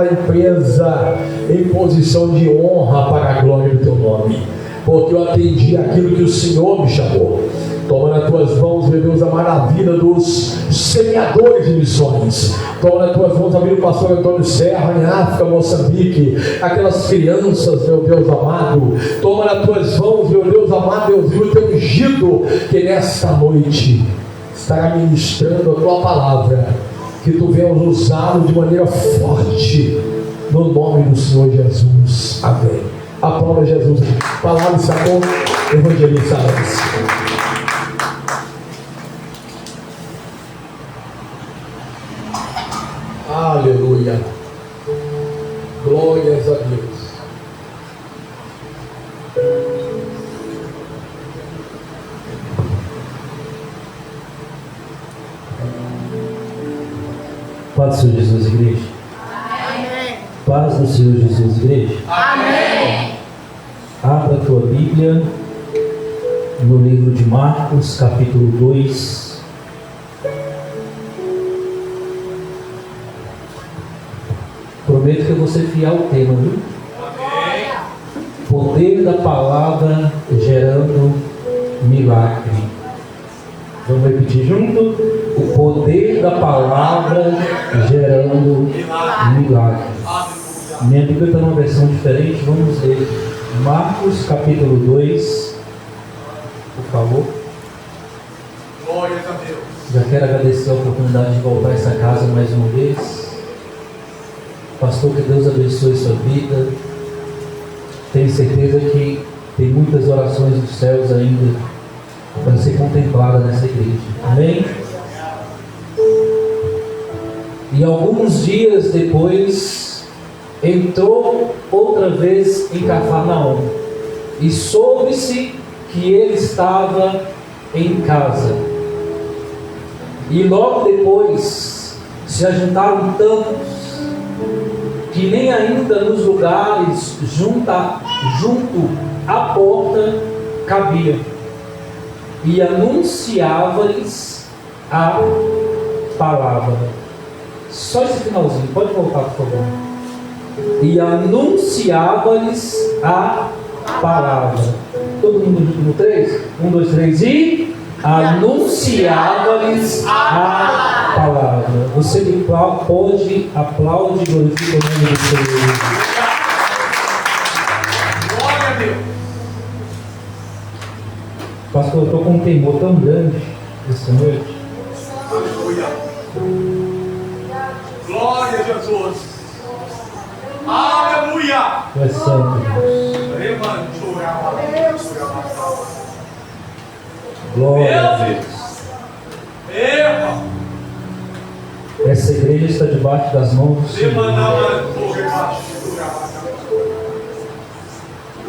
aquela empresa em posição de honra para a glória do teu nome, porque eu atendi aquilo que o Senhor me chamou. Toma nas tuas mãos, meu Deus amado, a vida dos semeadores de missões. Toma nas tuas mãos a vida do pastor Antônio Serra em África, Moçambique, aquelas crianças, meu Deus amado. Toma nas tuas mãos, meu Deus amado, Deus vivo, o teu ungido, que nesta noite estará ministrando a tua palavra, que tu venhas usá-lo de maneira forte, no nome do Senhor Jesus. Amém. Aplauda Jesus. Palavra e sabor, evangelizarás. Aleluia. Glórias a Deus. Paz do Senhor Jesus, igreja. Amém. Paz do Senhor Jesus, igreja. Amém. Abra a tua Bíblia no livro de Marcos, capítulo 2. Prometo que eu vou ser fiel ao tema, viu? Amém. Poder da palavra gerando milagre. Vamos repetir junto? O poder da palavra gerando milagre. Minha Bíblia está numa versão diferente. Vamos ler Marcos capítulo 2, por favor. Glórias a Deus. Já quero agradecer a oportunidade de voltar a essa casa mais uma vez. Pastor, que Deus abençoe sua vida. Tenho certeza que tem muitas orações dos céus ainda para ser contemplada nessa igreja. Amém? E alguns dias depois, entrou outra vez em Cafarnaum, e soube-se que ele estava em casa. E logo depois se ajuntaram tantos que nem ainda nos lugares junto à porta cabia, e anunciava-lhes a palavra. Só esse finalzinho, pode voltar, por favor. E anunciava-lhes a palavra. Todo mundo junto no 3? 1, 2, 3 e anunciava-lhes a palavra. Você que pode, aplaude e glorifica o nome do Senhor. Glória a Deus. Pastor, eu estou com um temor tão grande esta noite. Aleluia. Glória a Jesus. Aleluia. Tu és santo, Deus. Glória a Deus. Essa igreja está debaixo das mãos do Senhor.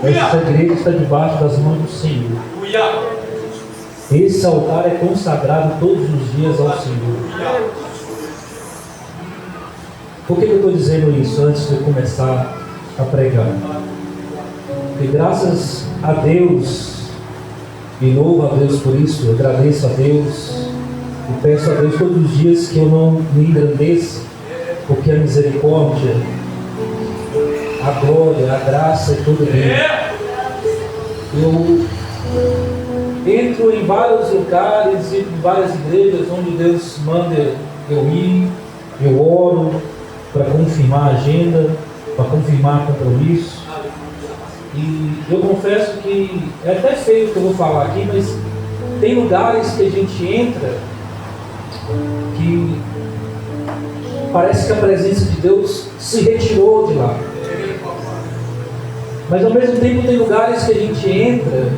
Essa igreja está debaixo das mãos do Senhor. Esse altar é consagrado todos os dias ao Senhor. Por que eu estou dizendo isso antes de eu começar a pregar? Porque graças a Deus, e louvo a Deus por isso, eu agradeço a Deus e peço a Deus todos os dias que eu não me engrandeça, porque a misericórdia, a glória, a graça é tudo dele. Eu entro em vários lugares e em várias igrejas onde Deus manda eu ir, eu oro para confirmar a agenda, para confirmar compromisso. E eu confesso que é até feio o que eu vou falar aqui, mas tem lugares que a gente entra que parece que a presença de Deus se retirou de lá. Mas ao mesmo tempo tem lugares que a gente entra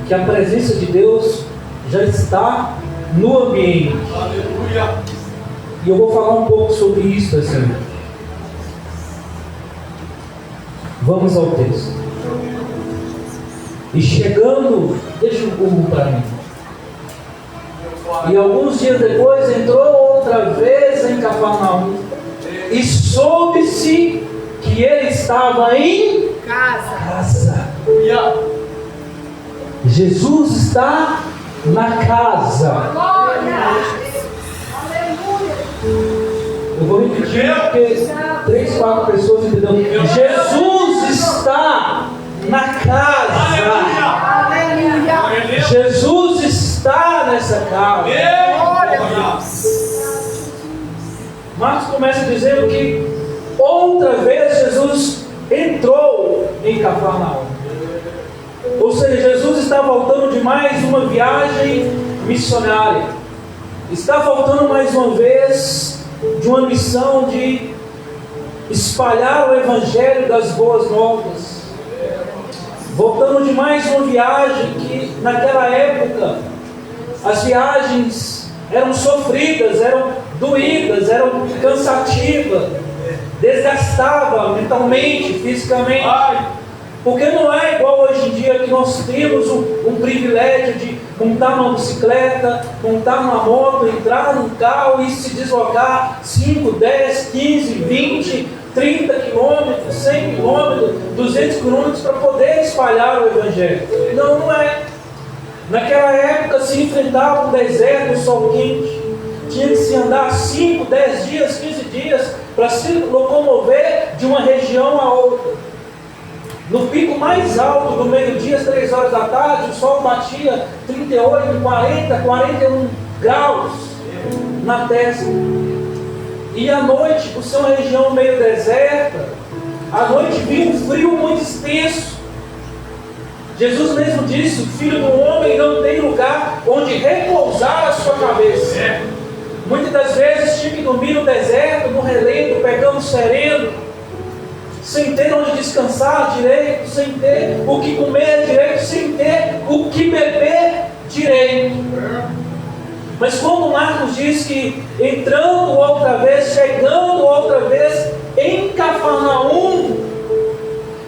que a presença de Deus já está no ambiente. Aleluia. E eu vou falar um pouco sobre isso assim. Vamos ao texto. E chegando, deixa o burro para mim. E alguns dias depois entrou outra vez em Cafarnaum, e soube-se que ele estava em casa. Jesus está na casa. Eu vou repetir porque 3, 4 pessoas entenderam. Jesus está na casa. Aleluia. Jesus está nessa casa. Marcos começa dizendo que outra vez Jesus entrou em Cafarnaum. Ou seja, Jesus está voltando de mais uma viagem missionária. Está voltando mais uma vez de uma missão de espalhar o Evangelho das Boas Novas. Voltando de mais uma viagem que naquela época as viagens eram sofridas, eram doídas, eram cansativas, desgastava mentalmente, fisicamente. Porque não é igual hoje em dia que nós temos um privilégio de montar numa bicicleta, montar numa moto, entrar num carro e se deslocar 5, 10, 15, 20, 30 quilômetros, 100 quilômetros, 200 quilômetros para poder espalhar o Evangelho. Não, não é. Naquela época se enfrentava um deserto, um sol quente. Tinha que se andar 5, 10 dias, 15 dias para se locomover de uma região a outra. No pico mais alto do meio-dia, às 3 horas da tarde, o sol batia 38, 40, 41 graus na testa. E à noite, por ser uma região meio deserta, à noite vinha um frio muito extenso. Jesus mesmo disse: o Filho do Homem não tem lugar onde repousar a sua cabeça. Muitas das vezes tinha que dormir no deserto, no relento, pegando sereno, sem ter onde descansar direito, sem ter o que comer direito, sem ter o que beber direito. Mas quando Marcos diz que entrando outra vez, chegando outra vez em Cafarnaum,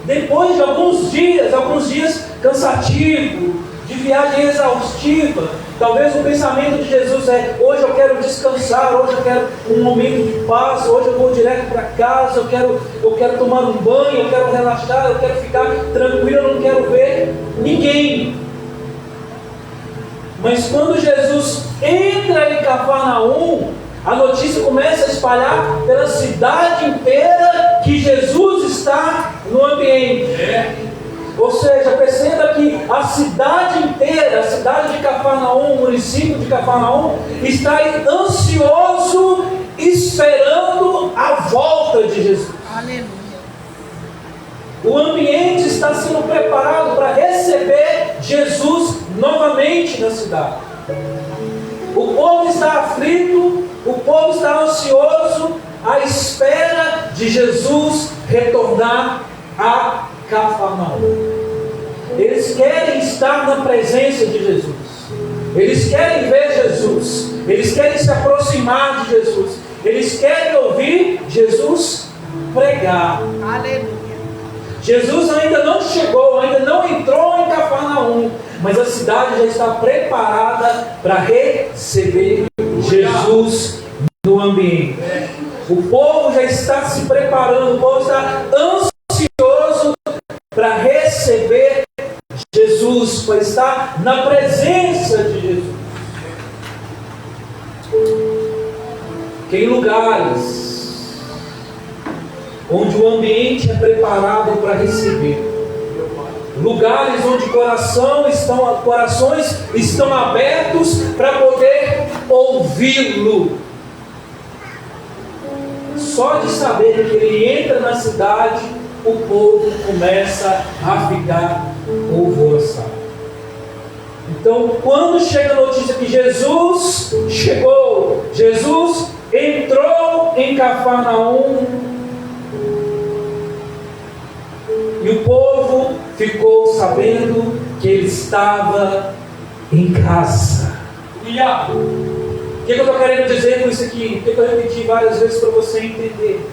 depois de alguns dias cansativos, de viagem exaustiva, talvez o pensamento de Jesus é: hoje eu quero descansar, hoje eu quero um momento de paz, hoje eu vou direto para casa, eu quero tomar um banho, eu quero relaxar, eu quero ficar tranquilo, eu não quero ver ninguém. Mas quando Jesus entra em Cafarnaum, a notícia começa a espalhar pela cidade inteira que Jesus está no ambiente. Ou seja, perceba que a cidade inteira, a cidade de Cafarnaum, o município de Cafarnaum, está ansioso, esperando a volta de Jesus. Aleluia. O ambiente está sendo preparado para receber Jesus novamente na cidade. O povo está aflito, o povo está ansioso, à espera de Jesus retornar a Cafarnaum. Eles querem estar na presença de Jesus. Eles querem ver Jesus. Eles querem se aproximar de Jesus. Eles querem ouvir Jesus pregar. Aleluia. Jesus ainda não chegou, ainda não entrou em Cafarnaum, mas a cidade já está preparada para receber Jesus no ambiente. O povo já está se preparando, o povo está ansioso para receber Jesus, para estar na presença de Jesus. Que em lugares onde o ambiente é preparado para receber, lugares onde corações estão abertos para poder ouvi-lo. Só de saber que ele entra na cidade, o povo começa a ficar alvoroçado. Então, quando chega a notícia que Jesus chegou, Jesus entrou em Cafarnaum, e o povo ficou sabendo que ele estava em casa. O que eu estou querendo dizer com isso aqui? O que eu repeti várias vezes para você entender?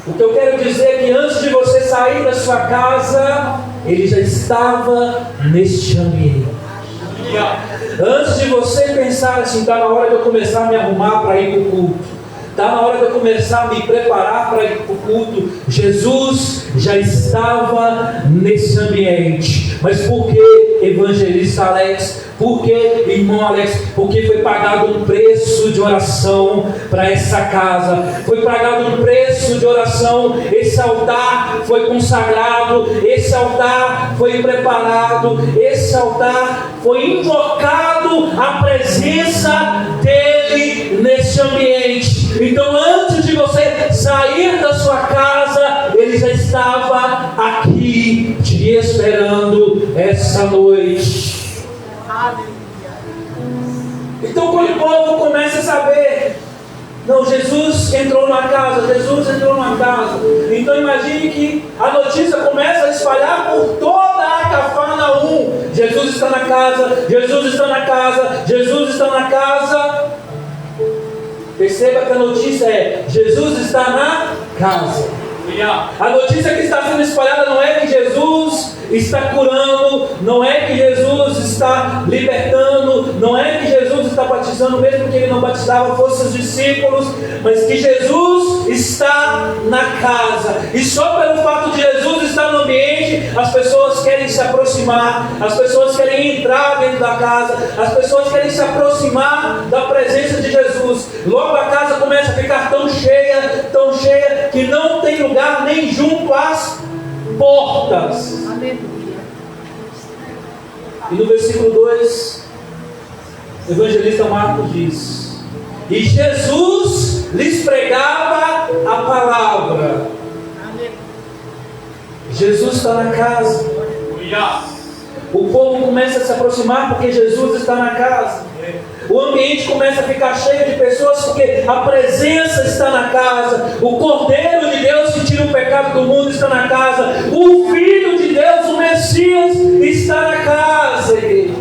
O que eu quero dizer é que antes de você sair da sua casa, ele já estava neste ambiente. Antes de você pensar assim, está na hora de eu começar a me arrumar para ir para o culto. Está na hora de eu começar a me preparar para ir para o culto. Jesus já estava nesse ambiente. Mas por que, evangelista Alex? Por que, irmão Alex? Porque foi pagado um preço de oração para essa casa. Foi pagado um preço de oração. Esse altar foi consagrado. Esse altar foi preparado. Esse altar foi invocado a presença dele nesse ambiente. Então, antes de você sair da sua casa, ele já estava aqui te esperando essa noite. Então, quando o povo começa a saber, não, Jesus entrou na casa, Jesus entrou na casa. Então imagine que a notícia começa a espalhar por toda a Cafarnaum. Jesus está na casa, Jesus está na casa, Jesus está na casa. Perceba que a notícia é: Jesus está na casa. A notícia que está sendo espalhada não é que Jesus está curando, não é que Jesus está libertando, não é que Jesus está batizando, mesmo que ele não batizava, fossem os discípulos, mas que Jesus está na casa. E só pelo fato de Jesus estar no ambiente, as pessoas querem se aproximar, as pessoas querem entrar dentro da casa, as pessoas querem se aproximar da presença de Jesus. Logo a casa começa a ficar tão cheia, que não tem lugar nem junto às portas. E no versículo 2, o evangelista Marcos diz: e Jesus lhes pregava a palavra. Jesus está na casa. O povo começa a se aproximar porque Jesus está na casa. O ambiente começa a ficar cheio de pessoas porque a presença está na casa. O Cordeiro de Deus que tira o pecado do mundo está na casa. O Filho de Deus, o Messias, está na casa. E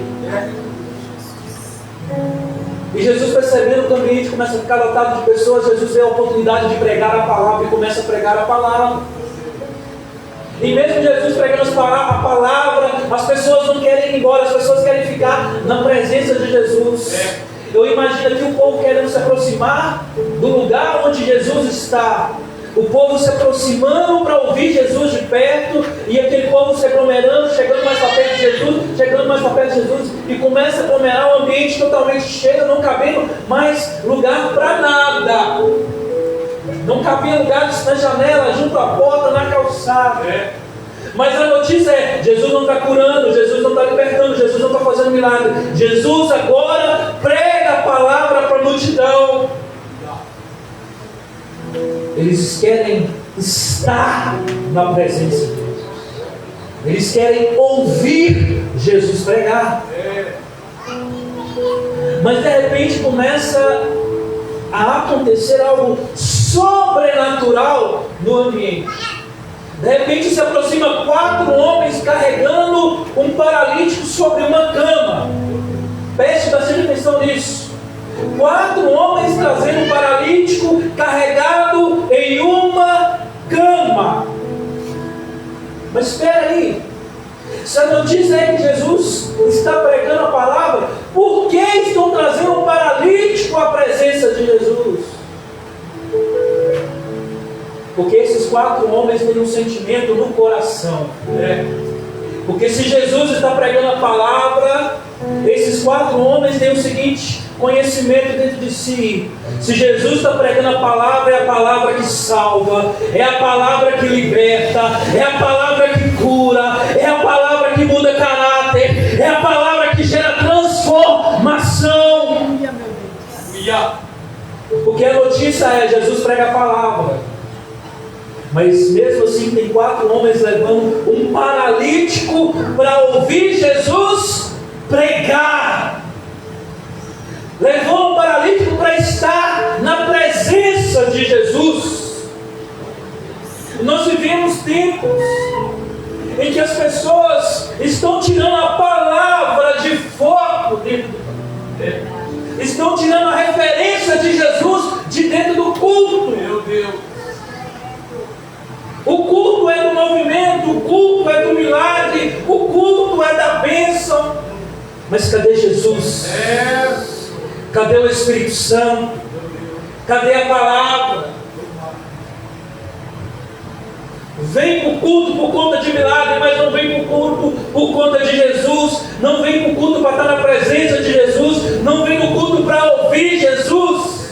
Jesus, percebendo que o ambiente começa a ficar lotado de pessoas, Jesus vê a oportunidade de pregar a palavra e começa a pregar a palavra. E mesmo Jesus pregando a palavra, as pessoas não querem ir embora, as pessoas querem ficar na presença de Jesus. Eu imagino aqui o povo querendo se aproximar do lugar onde Jesus está. O povo se aproximando para ouvir Jesus de perto, e aquele povo se aglomerando, chegando mais para perto de Jesus, e começa a aglomerar um ambiente totalmente cheio, não cabendo mais lugar para nada. Não cabia lugar na janela, junto à porta, na calçada. Mas a notícia é: Jesus não está curando, Jesus não está libertando, Jesus não está fazendo milagre. Jesus agora prega a palavra para a multidão. Eles querem estar na presença de Deus. Eles querem ouvir Jesus pregar. Mas de repente começa a acontecer algo sobrenatural no ambiente. De repente se aproxima 4 homens carregando um paralítico sobre uma cama. Preste bastante atenção nisso. 4 homens trazendo um paralítico carregado em uma cama. Mas espera aí, se a notícia é que Jesus está pregando a palavra, por que estão trazendo um paralítico à presença de Jesus? Porque esses 4 homens têm um sentimento no coração. Porque se Jesus está pregando a palavra, esses 4 homens têm o seguinte conhecimento dentro de si: se Jesus está pregando a palavra, é a palavra que salva, é a palavra que liberta, é a palavra que cura, é a palavra que muda caráter, é a palavra que gera transformação. Porque a notícia é: Jesus prega a palavra, mas mesmo assim tem 4 homens levando um paralítico para ouvir Jesus pregar. Levou um paralítico para estar na presença de Jesus. Nós vivemos tempos em que as pessoas estão tirando a palavra de foco estão tirando a referência de Jesus de dentro do culto. Meu Deus. O culto é do movimento, o culto é do milagre, o culto é da bênção. Mas cadê Jesus? Cadê o Espírito Santo? Cadê a palavra? Vem para o culto por conta de milagre, mas não vem para o culto por conta de Jesus. Não vem para o culto para estar na presença de Jesus. Não vem no culto para ouvir Jesus.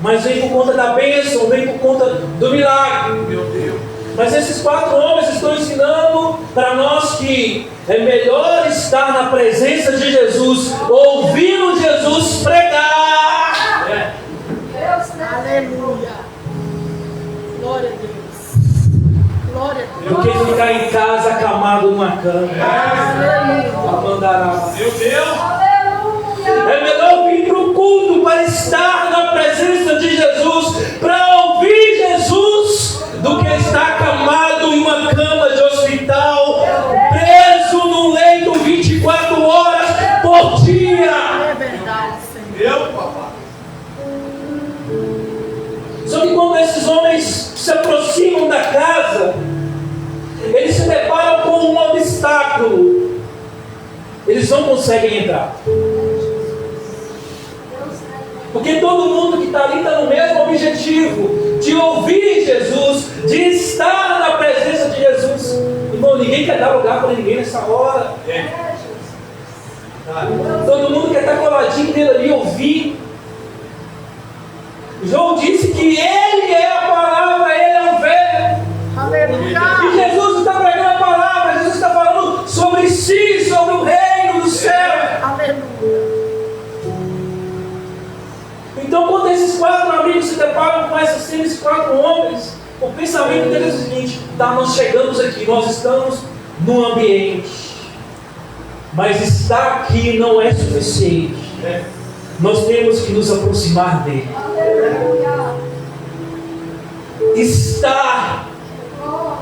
Mas vem por conta da bênção, vem por conta do milagre. Meu Deus. Mas esses 4 homens estão ensinando para nós que é melhor estar na presença de Jesus, ouvindo Jesus pregar. Aleluia. Glória a Deus. Glória a Deus. Do que ficar em casa acamado numa cama. Meu Deus. É melhor vir para o culto para estar na presença de Jesus, para ouvir Jesus, do que estar acamado em uma cama de hospital, preso num leito 24 horas por dia. É verdade, Senhor. Meu papai. Só que quando esses homens se aproximam da casa, eles se deparam com um obstáculo. Eles não conseguem entrar. Porque todo mundo que está ali está no mesmo objetivo, de ouvir Jesus, de estar na presença de Jesus. Irmão, ninguém quer dar lugar para ninguém nessa hora. Todo mundo quer estar coladinho dele ali, ouvir. João disse que Ele é a palavra, Ele é o verbo. Aleluia. E Jesus está pregando a palavra, Jesus está falando sobre si, sobre o reino do céu. Aleluia. Então, quando esses 4 amigos se deparam com essa cena, esses 4 homens, o pensamento deles é o seguinte: tá, nós chegamos aqui, nós estamos no ambiente, mas estar aqui não é suficiente. Nós temos que nos aproximar dele. Estar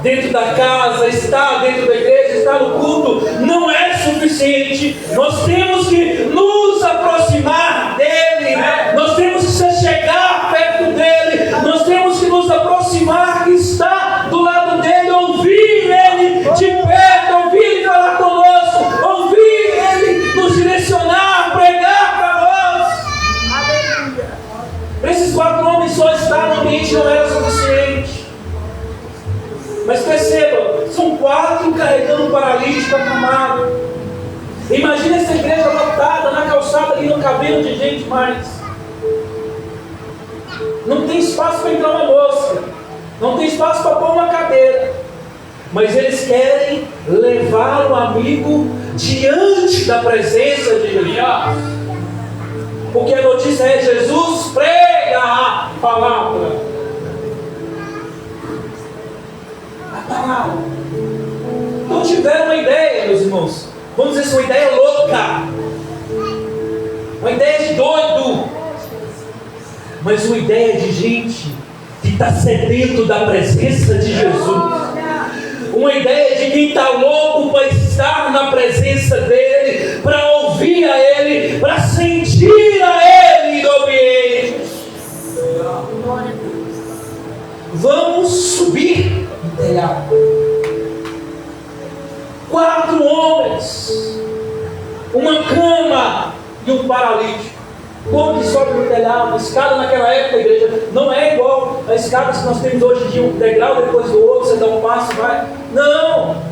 dentro da casa, estar dentro da igreja, estar no culto não é suficiente. Nós temos que nos aproximar dele. Nós temos que chegar perto dele. Nós temos que nos aproximar, estar do lado dele, ouvir ele de perto, ouvir ele falar conosco, ouvir ele nos direcionar, pregar para nós. Aleluia. Para esses 4 homens só estar no ambiente não era suficiente. Mas perceba, são 4 carregando um paralítico acamado. Imagina essa igreja lotada na calçada ali, não cabendo de gente mais. Não tem espaço para entrar uma mosca, não tem espaço para pôr uma cadeira. Mas eles querem levar o amigo diante da presença de Jesus. Porque a notícia é: Jesus prega a palavra. A palavra. Então tiveram uma ideia, meus irmãos. Vamos dizer assim, uma ideia louca. Uma ideia de doido. Mas uma ideia de gente que está sedento da presença de Jesus. Uma ideia de quem está louco para estar na presença dele, para ouvir a ele, para sentir a ele no ambiente. Vamos subir no telhado. 4 homens, uma cama e um paralítico. Como que sobe no telhado? A escada naquela época, igreja, não é igual a escada que nós temos hoje em dia, um degrau depois do outro, você dá um passo e vai. Não!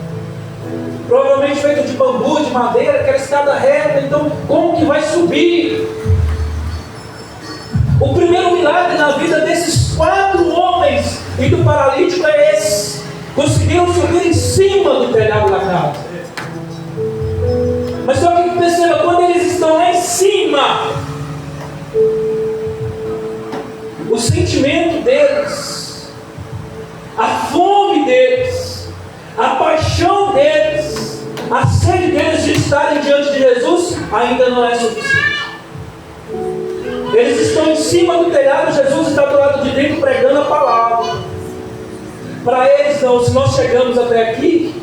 Provavelmente feito de bambu, de madeira, aquela escada reta. Então, como que vai subir? O primeiro milagre na vida desses 4 homens e do paralítico é esse: conseguiram subir em cima do telhado da casa. Mas só que perceba, quando eles estão lá em cima, o sentimento deles, a fome deles, a paixão deles, a sede deles de estarem diante de Jesus ainda não é suficiente. Eles estão em cima do telhado, Jesus está do lado de dentro pregando a palavra. Para eles não, se nós chegamos até aqui,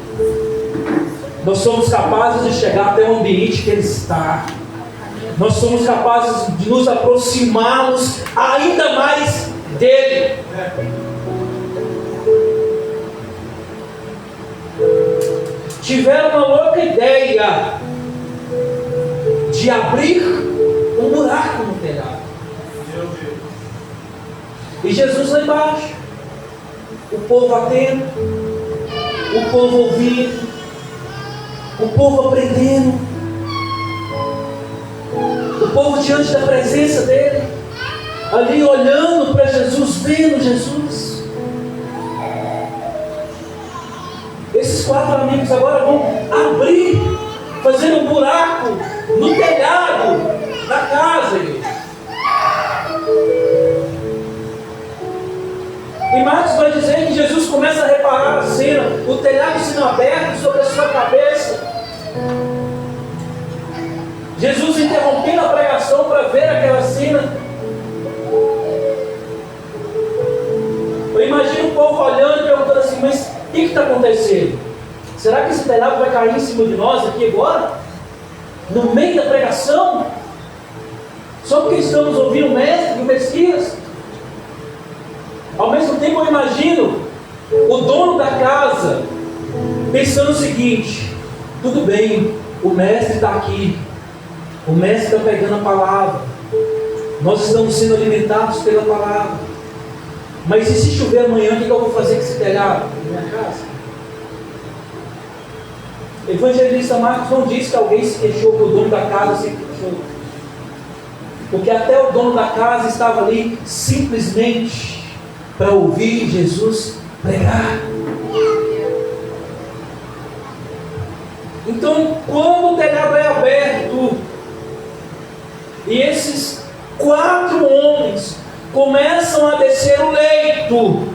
nós somos capazes de chegar até o ambiente que ele está. Nós somos capazes de nos aproximarmos ainda mais dele. Tiveram uma louca ideia de abrir um buraco no telhado. E Jesus lá embaixo, o povo atento, o povo ouvindo, o povo aprendendo, o povo diante da presença dele, ali olhando para Jesus, vendo Jesus. Esses 4 amigos agora vão abrir, fazer um buraco no telhado da casa, igreja. E Marcos vai dizer que Jesus começa a reparar a cena, o telhado sendo aberto sobre a sua cabeça. Jesus interrompendo a pregação para ver aquela cena. Eu imagino o povo olhando e perguntando assim, mas o que está acontecendo? Será que esse telhado vai cair em cima de nós aqui agora? No meio da pregação? Só porque estamos ouvindo o Mestre, o Messias? Ao mesmo tempo eu imagino o dono da casa pensando o seguinte: tudo bem, o Mestre está aqui, o Mestre está pegando a palavra, nós estamos sendo alimentados pela palavra, mas e se chover amanhã, o que eu vou fazer com esse telhado? Na minha casa? O evangelista Marcos não diz que alguém se queixou, que o dono da casa se queixou, porque até o dono da casa estava ali simplesmente para ouvir Jesus pregar. Então, quando o telhado é aberto e esses 4 homens começam a descer o leito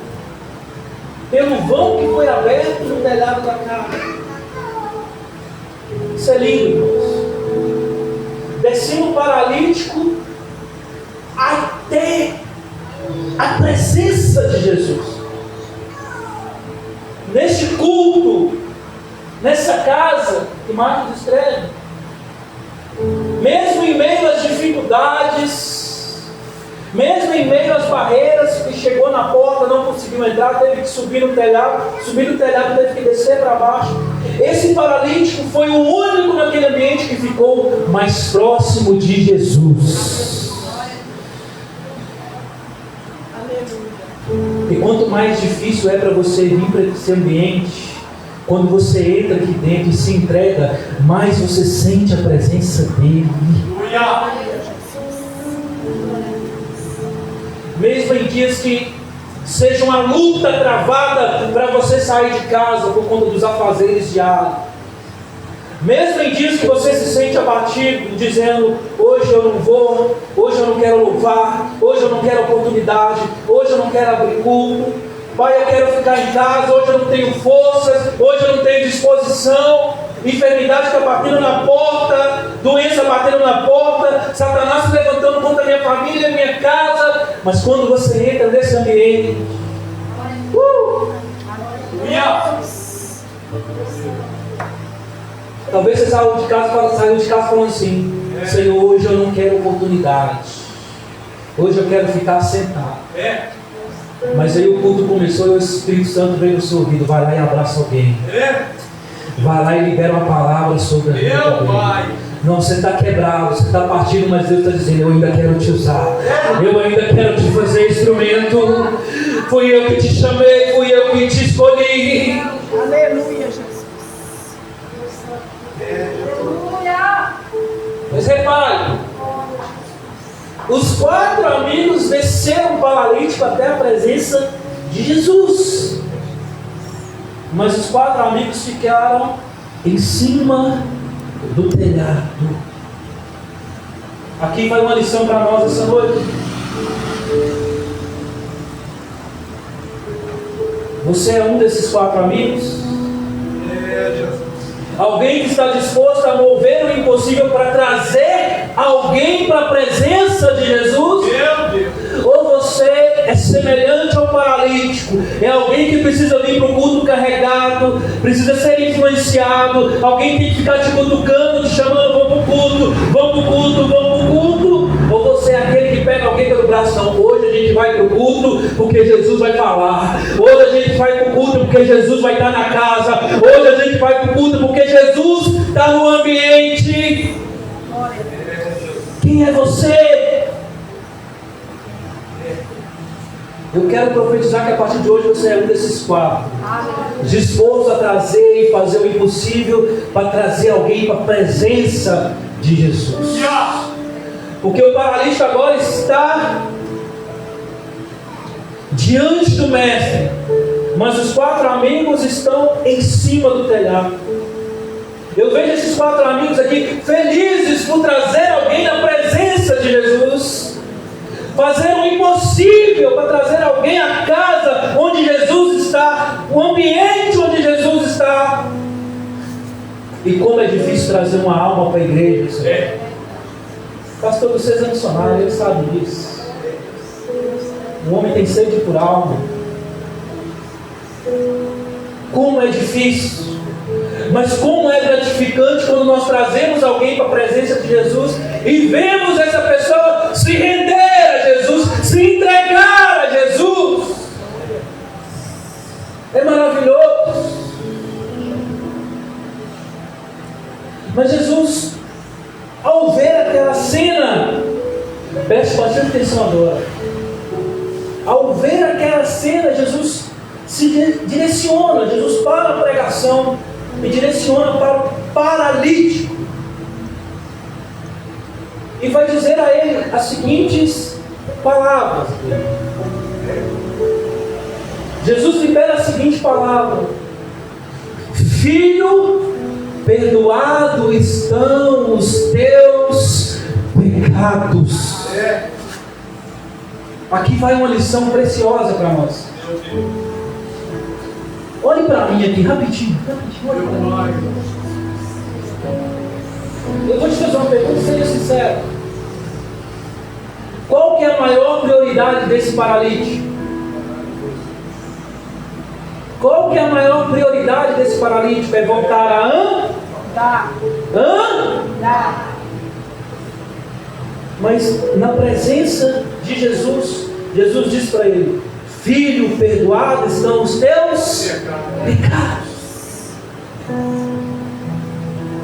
pelo vão que foi aberto no telhado da casa. Isso é lindo, irmãos. Descendo o paralítico até a presença de Jesus. Neste culto, nessa casa que Marcos escreve, mesmo em meio às dificuldades, mesmo em meio às barreiras, que chegou na porta, não conseguiu entrar, teve que subir no telhado, teve que descer para baixo. Esse paralítico foi o único naquele ambiente que ficou mais próximo de Jesus. E quanto mais difícil é para você vir para esse ambiente, quando você entra aqui dentro e se entrega, mais você sente a presença dele. Mesmo em dias que seja uma luta travada para você sair de casa por conta dos afazeres diários, mesmo em dias que você se sente abatido, dizendo: hoje eu não vou, hoje eu não quero louvar, hoje eu não quero oportunidade, hoje eu não quero abrir culto, Pai, eu quero ficar em casa, hoje eu não tenho forças, hoje eu não tenho disposição, enfermidade está batendo na porta, doença batendo na porta, Satanás se levantando contra a minha família, minha casa. Mas quando você entra nesse ambiente, talvez você saiu de casa falando assim: Senhor, hoje eu não quero oportunidade, hoje eu quero ficar sentado. Mas aí o culto começou e o Espírito Santo veio no seu ouvido: vai lá e abraça alguém, vai lá e libera uma palavra sobre a vida dele. Não, você está quebrado, você está partido, mas Deus está dizendo: eu ainda quero te usar, eu ainda quero te fazer instrumento. Fui eu que te chamei, fui eu que te escolhi. Aleluia, Jesus. Mas repare, os 4 amigos desceram o paralítico até a presença de Jesus, mas os 4 amigos ficaram em cima do telhado. Aqui vai uma lição para nós essa noite. Você é um desses 4 amigos? Alguém que está disposto a mover o impossível para trazer alguém para a presença de Jesus? Ou você é semelhante ao paralítico, é alguém que precisa vir para o culto carregado, precisa ser influenciado, alguém tem que ficar te cutucando, te chamando: vamos para o culto, vamos para o culto, vamos para o culto? Ou você é aquele que pega alguém pelo braço: não, hoje a gente vai para o culto porque Jesus vai falar, hoje a gente vai para o culto porque Jesus vai estar na casa, hoje a gente vai para o culto porque Jesus está no ambiente. Quem é você? Eu quero profetizar que a partir de hoje você é um desses 4. Disposto a trazer e fazer o impossível para trazer alguém para a presença de Jesus. Porque o paralítico agora está diante do mestre, mas os 4 amigos estão em cima do telhado. Eu vejo esses 4 amigos aqui felizes por trazer alguém na presença de Jesus, fazer o impossível para trazer alguém à casa onde Jesus está, o ambiente onde Jesus está. E como é difícil trazer uma alma para a igreja, Senhor. Pastor, vocês é missionário, ele sabe disso. O homem tem sede por alma. Como é difícil. Mas como é gratificante quando nós trazemos alguém para a presença de Jesus e vemos essa pessoa se render a Jesus, se entregar a Jesus. É maravilhoso. Mas Jesus, ao ver aquela cena, preste bastante atenção agora. Ao ver aquela cena, Jesus se direciona, Jesus para a pregação e direciona para o paralítico e vai dizer a ele as seguintes palavras. Jesus libera a seguinte palavra: filho, perdoado estão os teus pecados. Aqui vai uma lição preciosa para nós. Olhe para mim aqui, rapidinho. Eu vou te fazer uma pergunta, seja sincero. Qual que é a maior prioridade desse paralítico? Qual que é a maior prioridade desse paralítico? É voltar a andar. Mas na presença de Jesus, Jesus diz para ele: filho, perdoado estão os teus pecados.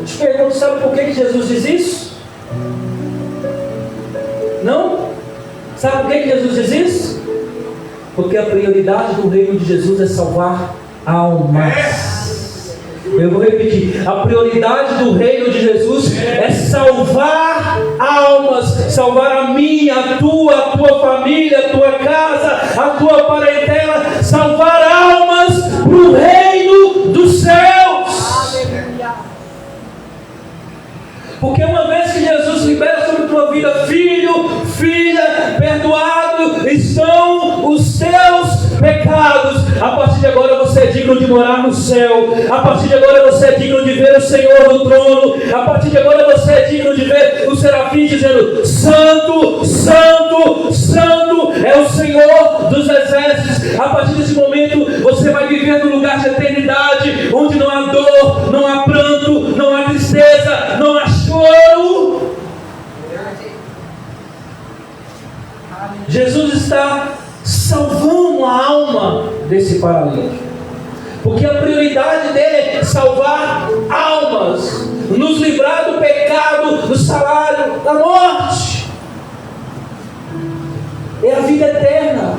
Eu te pergunto, sabe por que Jesus diz isso? Não? Sabe por que Jesus diz isso? Porque a prioridade do reino de Jesus é salvar almas. Eu vou repetir: a prioridade do reino de Jesus é salvar almas, salvar a minha, a tua família, a tua casa, a tua parentela, salvar almas para o reino dos céus. Porque uma vez que Jesus libera sobre a tua vida: filho, filha, perdoado estão os teus pecados. A partir de agora você é digno de morar no céu. A partir de agora você é digno de ver o Senhor no trono. A partir de agora você é digno de ver os serafins dizendo: santo, santo, santo é o Senhor dos exércitos. A partir desse momento você vai viver no lugar de eternidade, onde não há dor, não há pranto, não há tristeza, não há choro. Jesus está salvando a alma desse paralítico, porque a prioridade dele é salvar almas, nos livrar do pecado, do salário, da morte. É a vida eterna.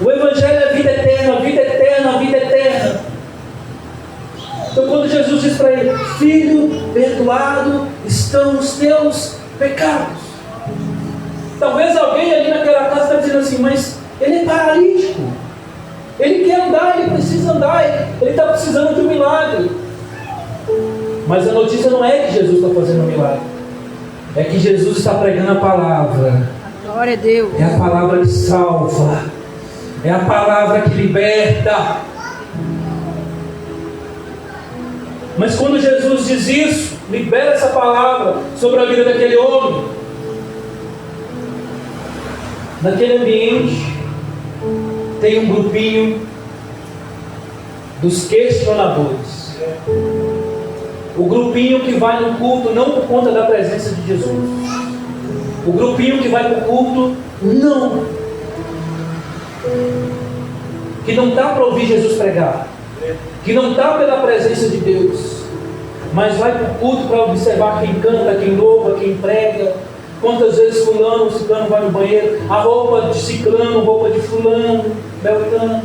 O Evangelho é a vida eterna, a vida eterna, a vida eterna. Então quando Jesus diz para ele: filho, perdoado estão os teus pecados. Talvez alguém ali naquela casa está dizendo assim: mas ele é paralítico, ele quer andar, ele precisa andar, ele está precisando de um milagre. Mas a notícia não é que Jesus está fazendo um milagre, é que Jesus está pregando a palavra. Glória a Deus. É a palavra que salva, é a palavra que liberta. Mas quando Jesus diz isso, libera essa palavra sobre a vida daquele homem, naquele ambiente tem um grupinho dos questionadores. O grupinho que vai no culto não por conta da presença de Jesus. O grupinho que vai para o culto não, que não está para ouvir Jesus pregar, que não está pela presença de Deus, mas vai para o culto para observar quem canta, quem louva, quem prega, Quantas vezes fulano, ciclano vai no banheiro, a roupa de ciclano, roupa de fulano, beltrano.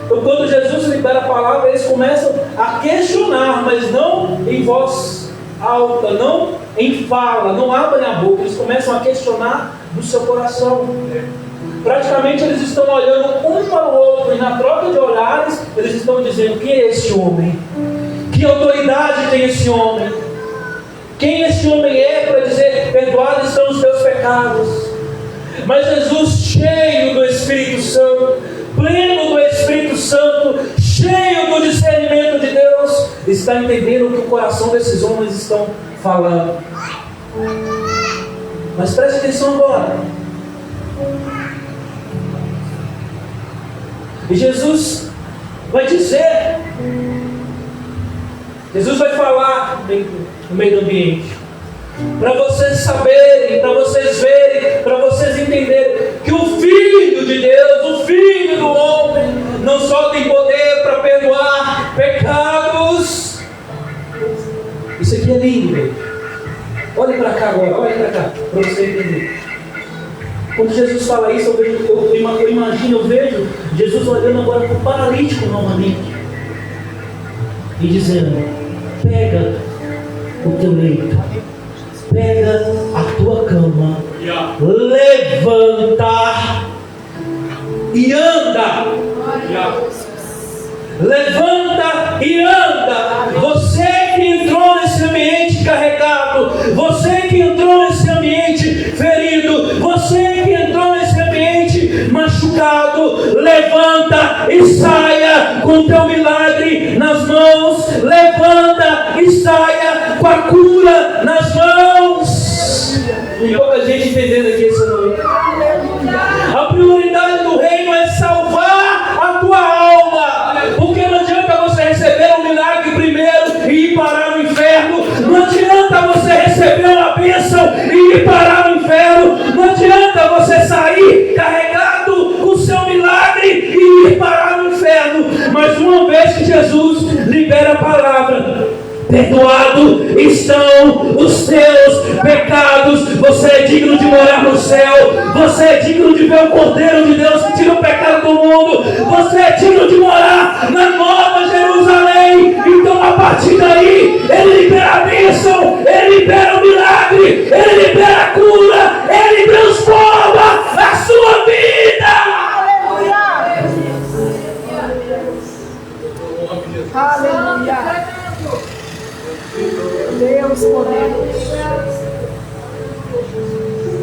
Então, quando Jesus libera a palavra, eles começam a questionar, mas não em voz alta, não em fala, não abrem a boca, eles começam a questionar do seu coração. Praticamente eles estão olhando um para o outro, e na troca de olhares, eles estão dizendo: quem é esse homem? Que autoridade tem esse homem? Quem esse homem é para dizer: perdoados estão os teus pecados? Mas Jesus, cheio do Espírito Santo, pleno do Espírito Santo, cheio do discernimento de Deus, está entendendo o que o coração desses homens estão falando. Mas preste atenção agora. E Jesus vai dizer, Jesus vai falar no meio do ambiente, para vocês saberem, para vocês verem, para vocês entenderem que o Filho de Deus, o Filho do homem, não só tem poder para perdoar pecados. Isso aqui é lindo, gente. Olhe para cá agora, olhe para cá, para você entender. Quando Jesus fala isso, eu imagino, eu vejo Jesus olhando agora para o paralítico novamente e dizendo: pega o teu leito, pega a tua cama, levanta e anda. Levanta e anda. Você que entrou nesse ambiente carregado, você que entrou nesse ambiente ferido, você que entrou nesse ambiente machucado, levanta e saia com o teu milagre nas mãos. Levanta e saia com a cura nas mãos. Tem pouca gente entendendo aqui essa noite. A prioridade do reino é salvar a tua alma. Porque não adianta você receber um milagre primeiro e ir parar no inferno. Não adianta você receber uma bênção e ir parar no inferno. Não adianta você sair carregado com o seu milagre e ir parar no inferno. Mas uma vez que Jesus libera a palavra: perdoado estão os teus pecados. Você é digno de morar no céu. Você é digno de ver o Cordeiro de Deus que tira o pecado do mundo. Você é digno de morar na Nova Jerusalém. Então, a partir daí, Ele libera a bênção, Ele libera o milagre, Ele libera a cura, Ele transforma a sua vida. Aleluia. Deus poderoso.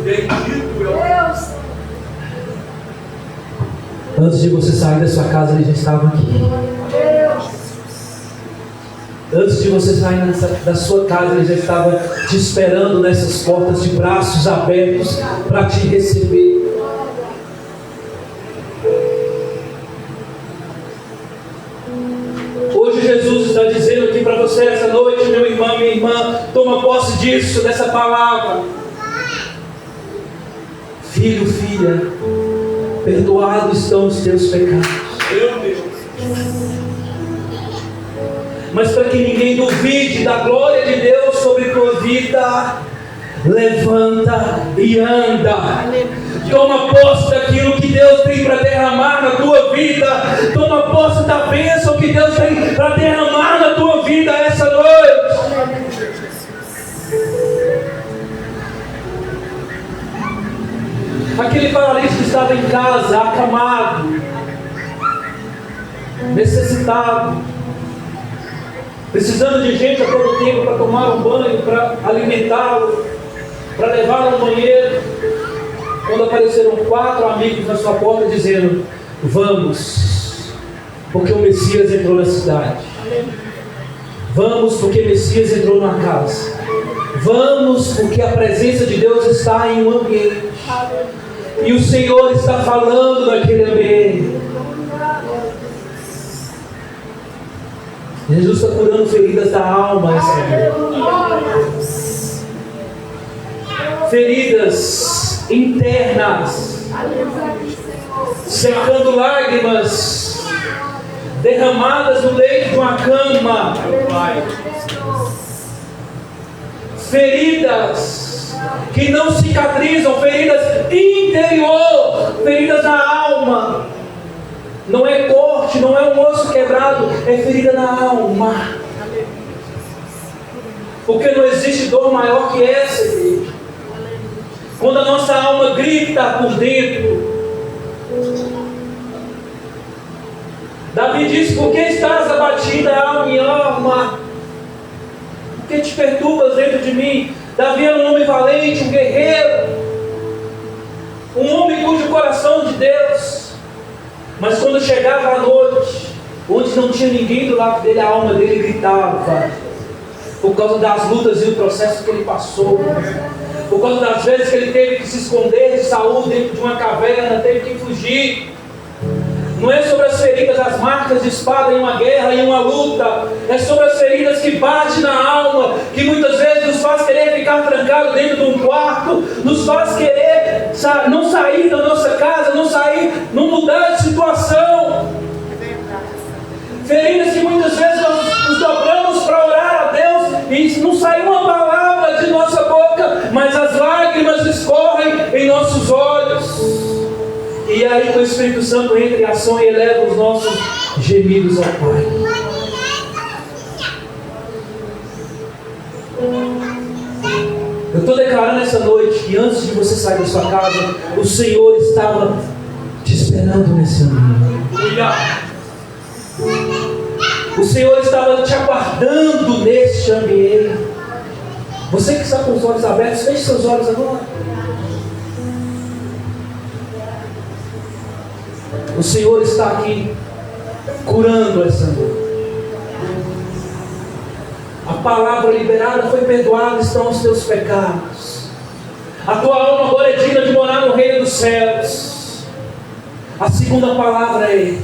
Deus. Antes de você sair da sua casa, Ele já estava aqui. Antes de você sair da sua casa, Ele já estava te esperando nessas portas de braços abertos para te receber. Hoje Jesus está dizendo aqui para você essa noite, meu irmão, minha irmã, toma posse disso, dessa palavra. Filho, filha, perdoados estão os teus pecados. Meu Deus. Mas para que ninguém duvide da glória de Deus sobre tua vida, levanta e anda. Toma posse daquilo que Deus tem para derramar na tua vida. Toma posse da bênção que Deus tem para derramar na tua vida essa noite. Aquele paralítico estava em casa, acamado, necessitado, precisando de gente a todo tempo para tomar um banho, para alimentá-lo, para levá-lo ao banheiro. Quando apareceram 4 amigos na sua porta dizendo: vamos, porque o Messias entrou na cidade. Vamos, porque o Messias entrou na casa. Vamos, porque a presença de Deus está em um ambiente. E o Senhor está falando naquele ambiente. Jesus está curando feridas da alma essa noite. Feridas internas, secando lágrimas derramadas no leito de uma cama, feridas que não cicatrizam, feridas interior, feridas na alma. Não é corte, não é um osso quebrado, é ferida na alma. Porque não existe dor maior que essa, igreja. Quando a nossa alma grita por dentro. Davi disse: por que estás abatida, alma e alma? Por que te perturbas dentro de mim? Davi era um homem valente, um guerreiro, um homem cujo coração de Deus. Mas quando chegava a noite, onde não tinha ninguém do lado dele, a alma dele gritava, por causa das lutas e o processo que ele passou, por causa das vezes que ele teve que se esconder de Saul dentro de uma caverna, teve que fugir. Não é sobre as feridas, as marcas de espada em uma guerra, em uma luta. É sobre as feridas que batem na alma, que muitas vezes nos faz querer ficar trancado dentro de um quarto, nos faz querer não sair da nossa casa, não mudar de situação. Feridas que muitas vezes nós nos dobramos para orar a Deus e não sai uma palavra de nossa boca, mas as lágrimas escorrem em nossos olhos. E aí o Espírito Santo entra em ação e eleva os nossos gemidos ao Pai. Eu estou declarando essa noite que antes de você sair da sua casa, o Senhor estava te esperando nesse ambiente. O Senhor estava te aguardando neste ambiente. Você que está com os olhos abertos, feche seus olhos agora. O Senhor está aqui curando essa noite. A palavra liberada foi perdoada, estão os teus pecados. A tua alma agora é digna de morar no reino dos céus. A segunda palavra é: